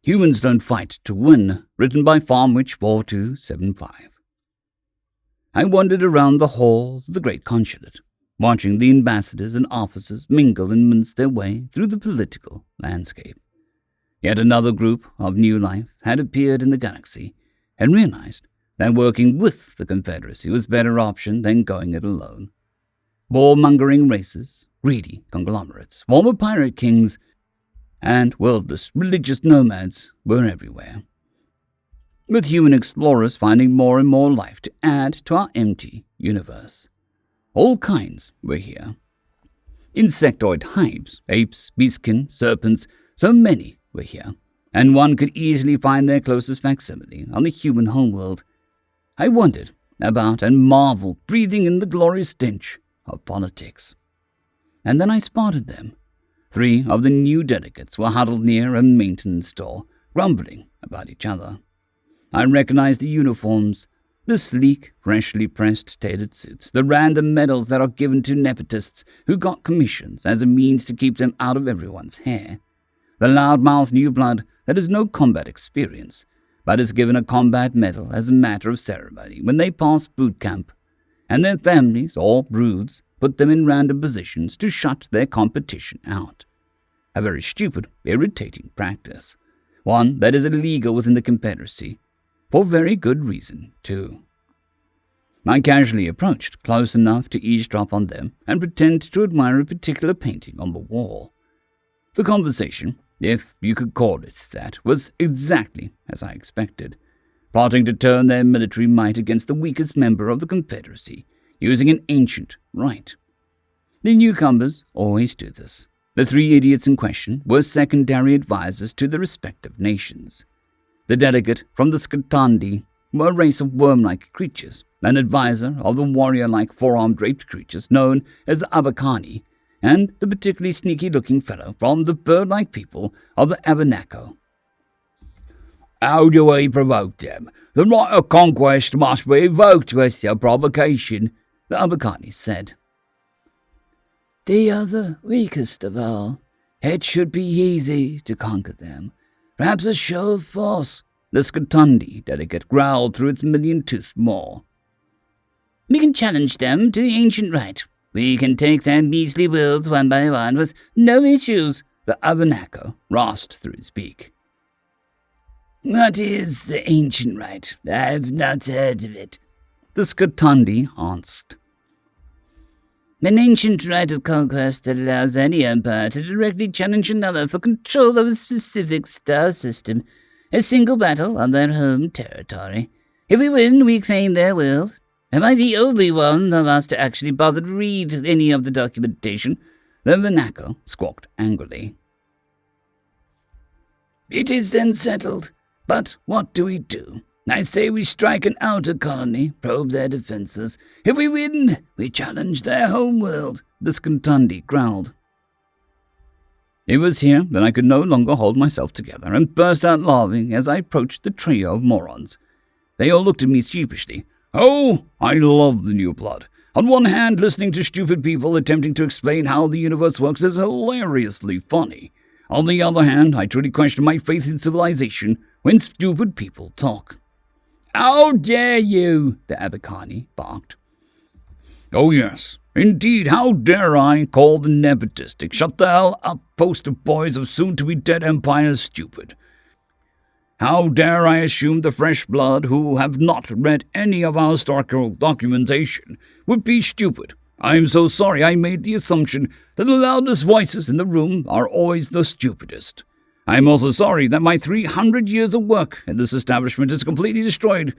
Humans Don't Fight to Win, written by FarmWitch4275. I wandered around the halls of the great consulate, watching the ambassadors and officers mingle and mince their way through the political landscape. Yet another group of new life had appeared in the galaxy, and realized that working with the Confederacy was a better option than going it alone. Warmongering races, greedy conglomerates, former pirate kings, and worldless religious nomads were everywhere, with human explorers finding more and more life to add to our empty universe. All kinds were here. Insectoid hives, apes, beastkin, serpents, so many were here, and one could easily find their closest facsimile on the human homeworld. I wondered about and marveled, breathing in the glorious stench of politics. And then I spotted them. 3 of the new delegates were huddled near a maintenance store, grumbling about each other. I recognized the uniforms, the sleek, freshly pressed tailored suits, the random medals that are given to nepotists who got commissions as a means to keep them out of everyone's hair, the loudmouth new blood that has no combat experience, but is given a combat medal as a matter of ceremony when they pass boot camp, and their families or broods put them in random positions to shut their competition out. A very stupid, irritating practice. One that is illegal within the Confederacy, for very good reason, too. I casually approached close enough to eavesdrop on them and pretend to admire a particular painting on the wall. The conversation, if you could call it that, was exactly as I expected, plotting to turn their military might against the weakest member of the Confederacy, using an ancient rite. The newcomers always do this. The 3 idiots in question were secondary advisors to the respective nations. The delegate from the Skatandi were a race of worm-like creatures, an advisor of the warrior-like forearm-draped creatures known as the Abakani, and the particularly sneaky-looking fellow from the bird-like people of the Abanaco. How do we provoke them? The right of conquest must be evoked with the provocation, the Abakani said. They are the weakest of all. It should be easy to conquer them. Perhaps a show of force, the Skatandi delegate growled through its million-toothed maw. We can challenge them to ancient right. We can take their measly wills one by one with no issues, the Abanaco rasped through his beak. What is the ancient right? I've not heard of it, the Skatandi asked. An ancient right of conquest that allows any empire to directly challenge another for control of a specific star system, a single battle on their home territory. If we win, we claim their will. Am I the only one of us to actually bother to read any of the documentation? The Vanaco squawked angrily. It is then settled. But what do we do? I say we strike an outer colony, probe their defenses. If we win, we challenge their homeworld, the Skantandi growled. It was here that I could no longer hold myself together and burst out laughing as I approached the trio of morons. They all looked at me sheepishly. Oh, I love the new blood. On one hand, listening to stupid people attempting to explain how the universe works is hilariously funny. On the other hand, I truly question my faith in civilization when stupid people talk. How dare you, the Abakani barked. Oh yes, indeed, how dare I call the nepotistic, shut the hell up poster boys of soon-to-be-dead empires stupid. How dare I assume the fresh blood who have not read any of our historical documentation would be stupid. I am so sorry I made the assumption that the loudest voices in the room are always the stupidest. I am also sorry that my 300 years of work in this establishment is completely destroyed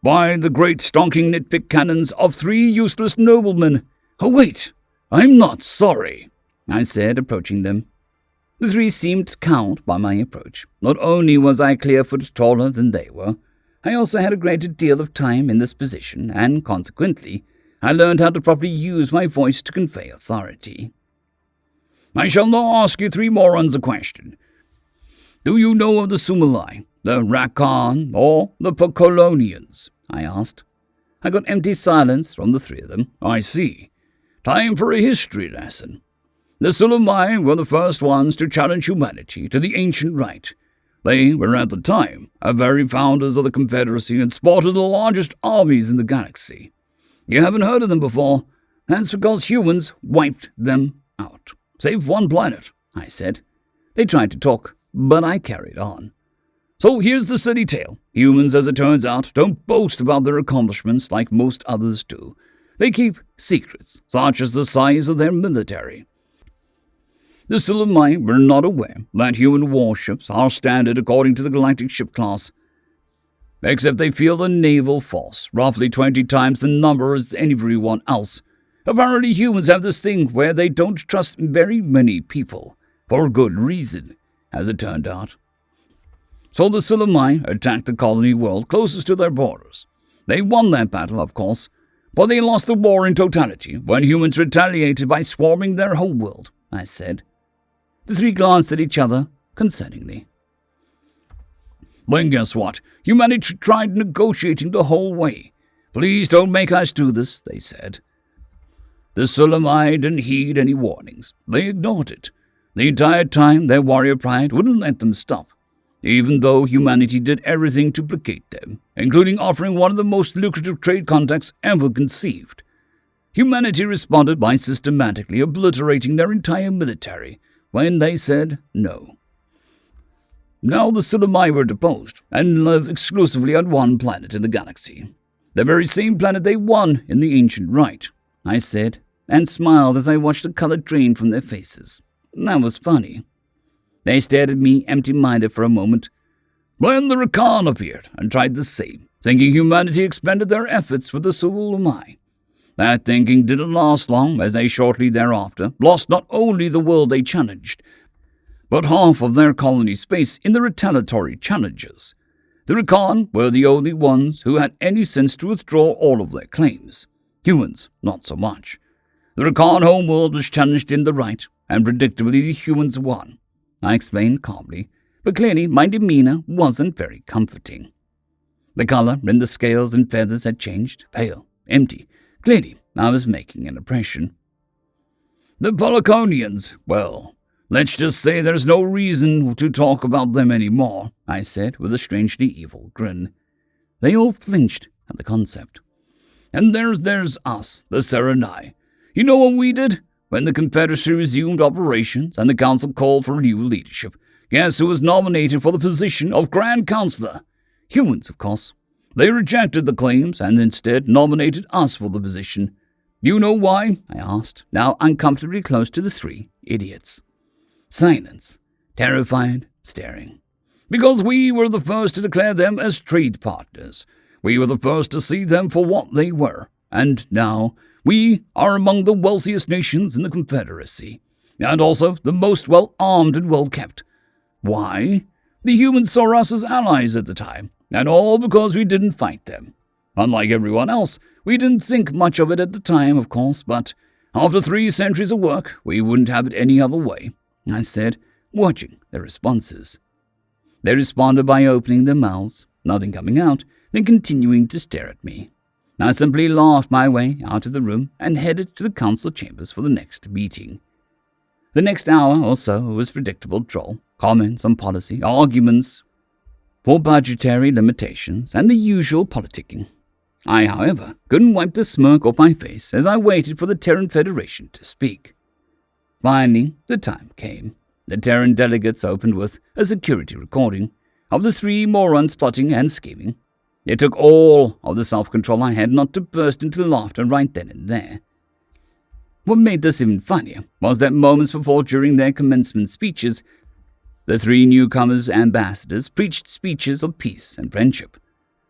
by the great stonking nitpick cannons of 3 useless noblemen. Oh wait, I'm not sorry, I said, approaching them. The 3 seemed cowed by my approach. Not only was I a clear foot taller than they were, I also had a greater deal of time in this position, and consequently, I learned how to properly use my voice to convey authority. I shall now ask you 3 morons a question. Do you know of the Sumalai, the Rakan, or the Pocolonians? I asked. I got empty silence from the 3 of them. I see. Time for a history lesson. The Sulamai were the first ones to challenge humanity to the ancient right. They were at the time the very founders of the Confederacy and sported the largest armies in the galaxy. You haven't heard of them before. That's because humans wiped them out. Save one planet, I said. They tried to talk, but I carried on. So here's the city tale. Humans, as it turns out, don't boast about their accomplishments like most others do. They keep secrets, such as the size of their military. The Sulamai were not aware that human warships are standard according to the galactic ship class, except they feel the naval force, roughly 20 times the number as everyone else. Apparently humans have this thing where they don't trust very many people, for good reason, as it turned out. So the Sulamai attacked the colony world closest to their borders. They won that battle, of course, but they lost the war in totality when humans retaliated by swarming their whole world, I said. The three glanced at each other concerningly. Then guess what? Humanity tried negotiating the whole way. Please don't make us do this, they said. The Sulamai didn't heed any warnings. They ignored it. The entire time, their warrior pride wouldn't let them stop, even though humanity did everything to placate them, including offering one of the most lucrative trade contacts ever conceived. Humanity responded by systematically obliterating their entire military when they said no. Now the Sulamai were deposed and live exclusively on one planet in the galaxy, the very same planet they won in the ancient rite, I said, and smiled as I watched the color drain from their faces. That was funny. They stared at me empty-minded for a moment. Then the Rakan appeared and tried the same, thinking humanity expended their efforts with the Sulamai. That thinking didn't last long, as they shortly thereafter lost not only the world they challenged, but half of their colony space in the retaliatory challenges. The Rakan were the only ones who had any sense to withdraw all of their claims. Humans, not so much. The Rakan homeworld was challenged in the right, and predictably the humans won. I explained calmly, but clearly my demeanor wasn't very comforting. The color in the scales and feathers had changed, pale, empty. Clearly, I was making an impression. The Polyconians, well, let's just say there's no reason to talk about them anymore, I said with a strangely evil grin. They all flinched at the concept. And there's us, the Serenai. You know what we did? When the Confederacy resumed operations and the Council called for new leadership, guess who was nominated for the position of Grand Counselor? Humans, of course. They rejected the claims and instead nominated us for the position. You know why? I asked, now uncomfortably close to the three idiots. Silence, terrified, staring. Because we were the first to declare them as trade partners. We were the first to see them for what they were, and now we are among the wealthiest nations in the Confederacy, and also the most well-armed and well-kept. Why? The humans saw us as allies at the time, and all because we didn't fight them. Unlike everyone else, we didn't think much of it at the time, of course, but after 3 centuries of work, we wouldn't have it any other way, I said, watching their responses. They responded by opening their mouths, nothing coming out, then continuing to stare at me. I simply laughed my way out of the room and headed to the council chambers for the next meeting. The next hour or so was predictable troll, comments on policy, arguments for budgetary limitations, and the usual politicking. I, however, couldn't wipe the smirk off my face as I waited for the Terran Federation to speak. Finally, the time came. The Terran delegates opened with a security recording of the 3 morons plotting and scheming. It took all of the self-control I had not to burst into laughter right then and there. What made this even funnier was that moments before, during their commencement speeches, the 3 newcomers' ambassadors preached speeches of peace and friendship.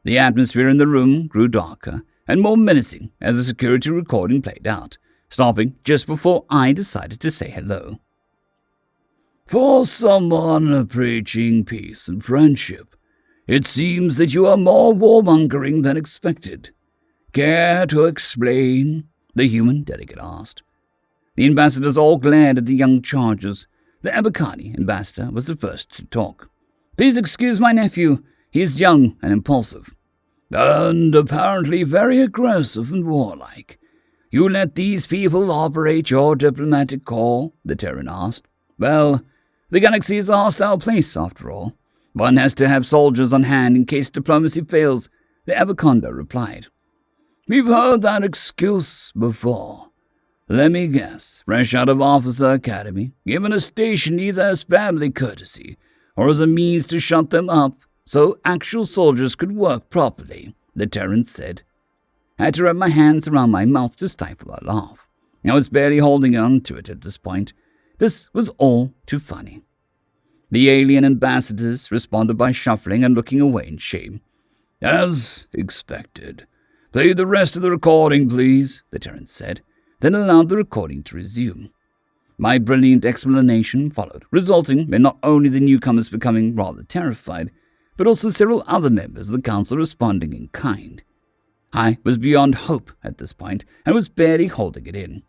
The atmosphere in the room grew darker and more menacing as the security recording played out, stopping just before I decided to say hello. For someone preaching peace and friendship, it seems that you are more warmongering than expected. Care to explain? The human delegate asked. The ambassadors all glared at the young chargers. The Abakani ambassador was the first to talk. Please excuse my nephew. He is young and impulsive. And apparently very aggressive and warlike. You let these people operate your diplomatic corps? The Terran asked. Well, the galaxy is a hostile place, after all. One has to have soldiers on hand in case diplomacy fails, the Abaconda replied. We've heard that excuse before. Let me guess, fresh out of Officer Academy, given a station either as family courtesy or as a means to shut them up so actual soldiers could work properly, the Terran said. I had to wrap my hands around my mouth to stifle a laugh. I was barely holding on to it at this point. This was all too funny. The alien ambassadors responded by shuffling and looking away in shame. As expected. Play the rest of the recording, please, the Terran said, then allowed the recording to resume. My brilliant explanation followed, resulting in not only the newcomers becoming rather terrified, but also several other members of the council responding in kind. I was beyond hope at this point and was barely holding it in.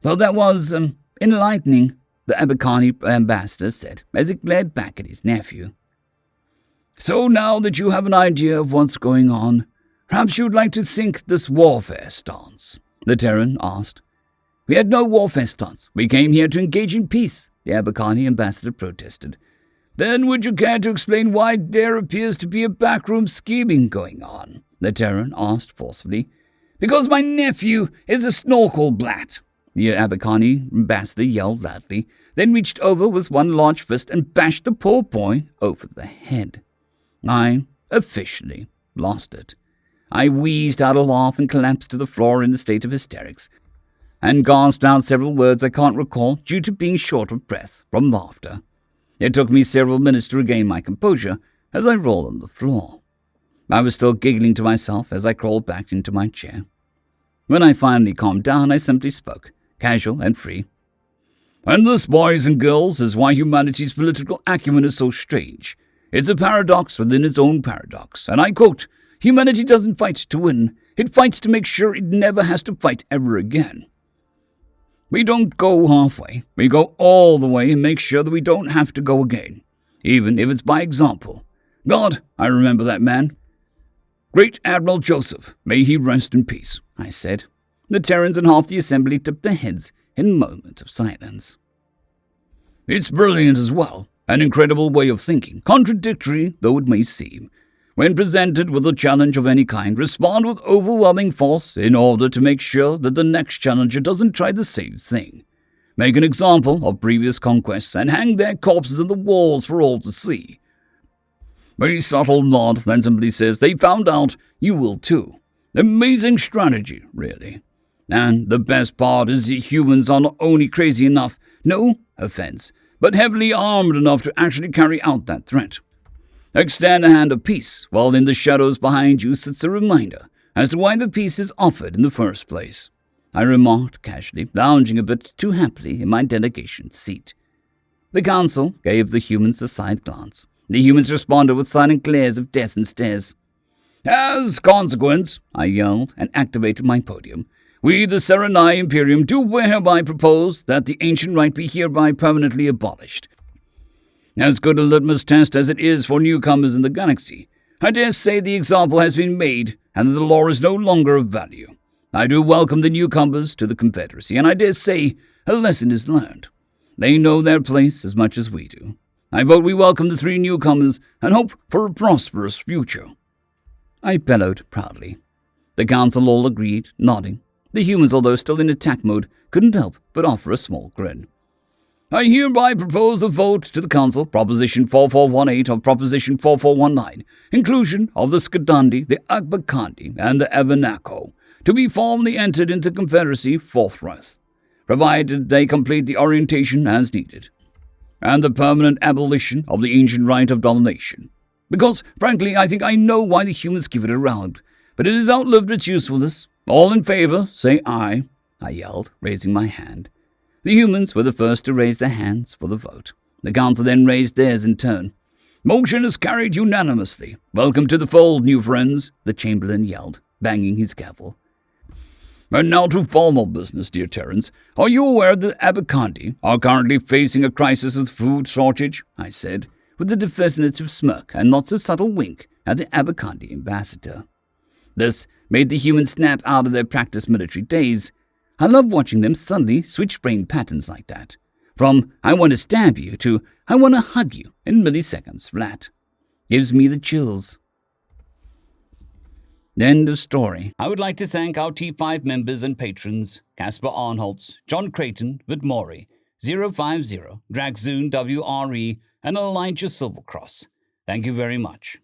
Well, that was enlightening, the Abakani ambassador said as he glared back at his nephew. So now that you have an idea of what's going on, perhaps you'd like to think this warfare stance, the Terran asked. We had no warfare stance. We came here to engage in peace, the Abakani ambassador protested. Then would you care to explain why there appears to be a backroom scheming going on? The Terran asked forcefully. Because my nephew is a snorkel blat, the Abakani ambassador yelled loudly, then reached over with one large fist and bashed the poor boy over the head. I officially lost it. I wheezed out a laugh and collapsed to the floor in a state of hysterics, and gasped out several words I can't recall due to being short of breath from laughter. It took me several minutes to regain my composure as I rolled on the floor. I was still giggling to myself as I crawled back into my chair. When I finally calmed down, I simply spoke, casual and free. And this, boys and girls, is why humanity's political acumen is so strange. It's a paradox within its own paradox, and I quote, humanity doesn't fight to win, it fights to make sure it never has to fight ever again. We don't go halfway, we go all the way and make sure that we don't have to go again, even if it's by example. God, I remember that man. Great Admiral Joseph, may he rest in peace, I said. The Terrans and half the assembly tipped their heads in a moment of silence. It's brilliant as well, an incredible way of thinking, contradictory though it may seem. When presented with a challenge of any kind, respond with overwhelming force in order to make sure that the next challenger doesn't try the same thing. Make an example of previous conquests and hang their corpses on the walls for all to see. Very subtle nod, then simply says, they found out, you will too. Amazing strategy, really. And the best part is the humans are not only crazy enough, no offense, but heavily armed enough to actually carry out that threat. Extend a hand of peace, while in the shadows behind you sits a reminder as to why the peace is offered in the first place, I remarked casually, lounging a bit too happily in my delegation seat. The council gave the humans a side glance. The humans responded with silent glares of death and stares. As consequence, I yelled and activated my podium, we, the Serenai Imperium, do hereby propose that the ancient rite be hereby permanently abolished. As good a litmus test as it is for newcomers in the galaxy, I dare say the example has been made and that the law is no longer of value. I do welcome the newcomers to the Confederacy, and I dare say a lesson is learned. They know their place as much as we do. I vote we welcome the 3 newcomers and hope for a prosperous future. I bellowed proudly. The council all agreed, nodding. The humans, although still in attack mode, couldn't help but offer a small grin. I hereby propose a vote to the Council, Proposition 4418 of Proposition 4419, inclusion of the Skadandi, the Agbakandi, and the Evanako, to be formally entered into Confederacy forthwith, provided they complete the orientation as needed, and the permanent abolition of the ancient right of domination. Because, frankly, I think I know why the humans keep it around, but it has outlived its usefulness. All in favor, say aye, I yelled, raising my hand. The humans were the first to raise their hands for the vote. The council then raised theirs in turn. Motion is carried unanimously. Welcome to the fold, new friends, the Chamberlain yelled, banging his gavel. And now to formal business, dear Terrans. Are you aware that Abakandi are currently facing a crisis with food shortage? I said, with a definitive smirk and not so subtle wink at the Abakandi ambassador. This made the humans snap out of their practiced military days. I love watching them suddenly switch brain patterns like that. From I want to stab you to I want to hug you in milliseconds flat. Gives me the chills. End of story. I would like to thank our T5 members and patrons, Casper Arnholtz, John Creighton, Vidmori, 050, Dragzoon WRE, and Elijah Silvercross. Thank you very much.